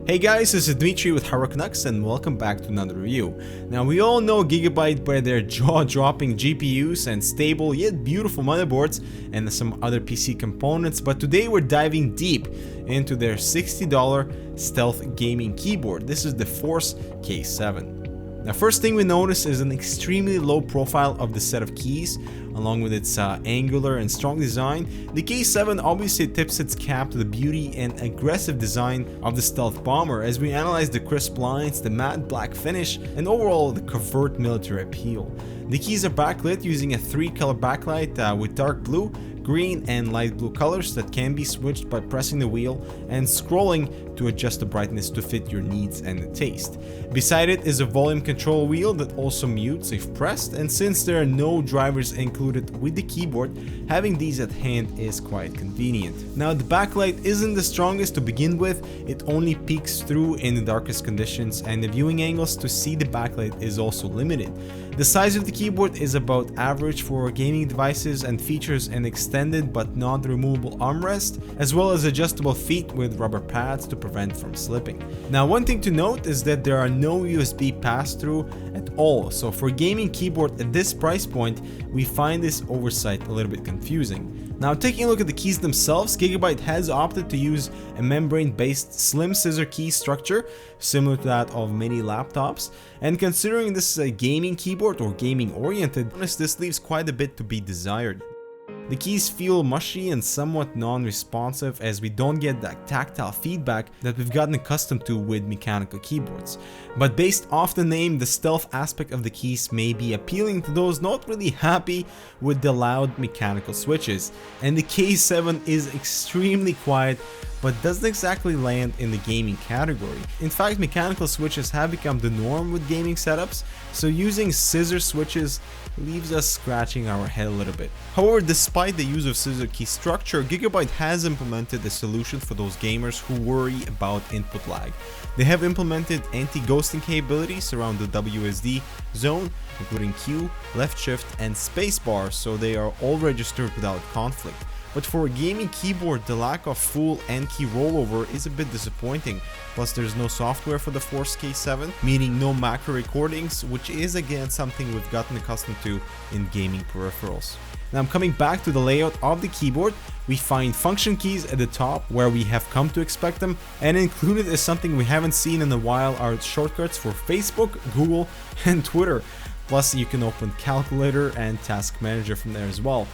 Hey guys, this is Dmitry with Canucks and welcome back to another review. Now we all know Gigabyte by their jaw-dropping GPUs and stable yet beautiful motherboards and some other PC components, but today we're diving deep into their $60 stealth gaming keyboard. This is the Force K7. Now first thing we notice is an extremely low profile of the set of keys. Along with its angular and strong design, the K7 obviously tips its cap to the beauty and aggressive design of the stealth bomber as we analyze the crisp lines, the matte black finish, and overall the covert military appeal. The keys are backlit using a 3-color backlight with dark blue, green, and light blue colors that can be switched by pressing the wheel and scrolling to adjust the brightness to fit your needs and taste. Beside it is a volume control wheel that also mutes if pressed, and since there are no drivers included with the keyboard, having these at hand is quite convenient. Now the backlight isn't the strongest to begin with, it only peeks through in the darkest conditions, and the viewing angles to see the backlight is also limited. The size of the keyboard is about average for gaming devices and features an extended but not removable armrest, as well as adjustable feet with rubber pads to prevent from slipping. Now one thing to note is that there are no USB pass-through at all, so for a gaming keyboard at this price point, we find this oversight a little bit confusing. Now taking a look at the keys themselves, Gigabyte has opted to use a membrane-based slim scissor key structure, similar to that of many laptops, and considering this is a gaming keyboard or gaming oriented, this leaves quite a bit to be desired. The keys feel mushy and somewhat non-responsive as we don't get that tactile feedback that we've gotten accustomed to with mechanical keyboards. But based off the name, the stealth aspect of the keys may be appealing to those not really happy with the loud mechanical switches. And the K7 is extremely quiet but doesn't exactly land in the gaming category. In fact, mechanical switches have become the norm with gaming setups, so using scissor switches leaves us scratching our head a little bit. However, despite the use of scissor key structure, Gigabyte has implemented a solution for those gamers who worry about input lag. They have implemented anti-ghosting capabilities around the WSD zone, including Q, left shift, and spacebar, so they are all registered without conflict. But for a gaming keyboard, the lack of full end key rollover is a bit disappointing. Plus there's no software for the Force K7, meaning no macro recordings, which is again something we've gotten accustomed to in gaming peripherals. Now I'm coming back to the layout of the keyboard. We find function keys at the top where we have come to expect them, and included is something we haven't seen in a while are shortcuts for Facebook, Google, and Twitter. Plus you can open calculator and task manager from there as well.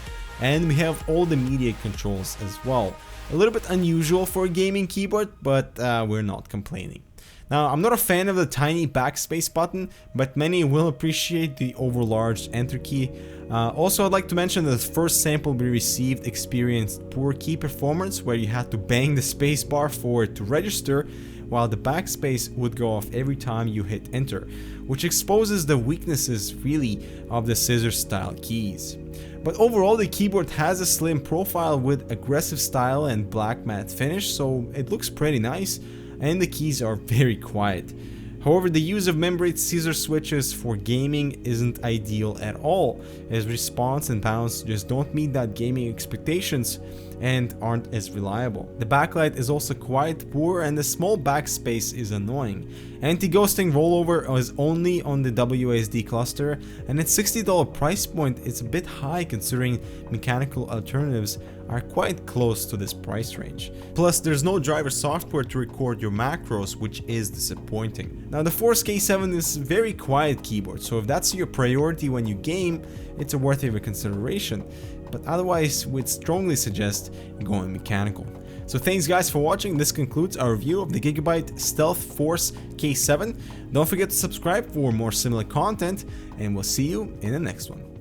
And we have all the media controls as well. A little bit unusual for a gaming keyboard, but we're not complaining. Now, I'm not a fan of the tiny backspace button, but many will appreciate the overlarge enter key. Also, I'd like to mention that the first sample we received experienced poor key performance, where you had to bang the space bar for it to register, while the backspace would go off every time you hit enter, which exposes the weaknesses really of the scissor style keys. But overall, the keyboard has a slim profile with aggressive style and black matte finish, so it looks pretty nice, and the keys are very quiet. However, the use of membrane scissor switches for gaming isn't ideal at all, as response and bounce just don't meet that gaming expectations and aren't as reliable. The backlight is also quite poor and the small backspace is annoying. Anti-ghosting rollover is only on the WSD cluster, and at $60 price point it's a bit high considering mechanical alternatives are quite close to this price range. Plus there's no driver software to record your macros, which is disappointing. Now the Force K7 is a very quiet keyboard, so if that's your priority when you game, it's a worthy of a consideration. But otherwise, we'd strongly suggest going mechanical. So thanks guys for watching. This concludes our review of the Gigabyte Stealth Force K7. Don't forget to subscribe for more similar content, and we'll see you in the next one.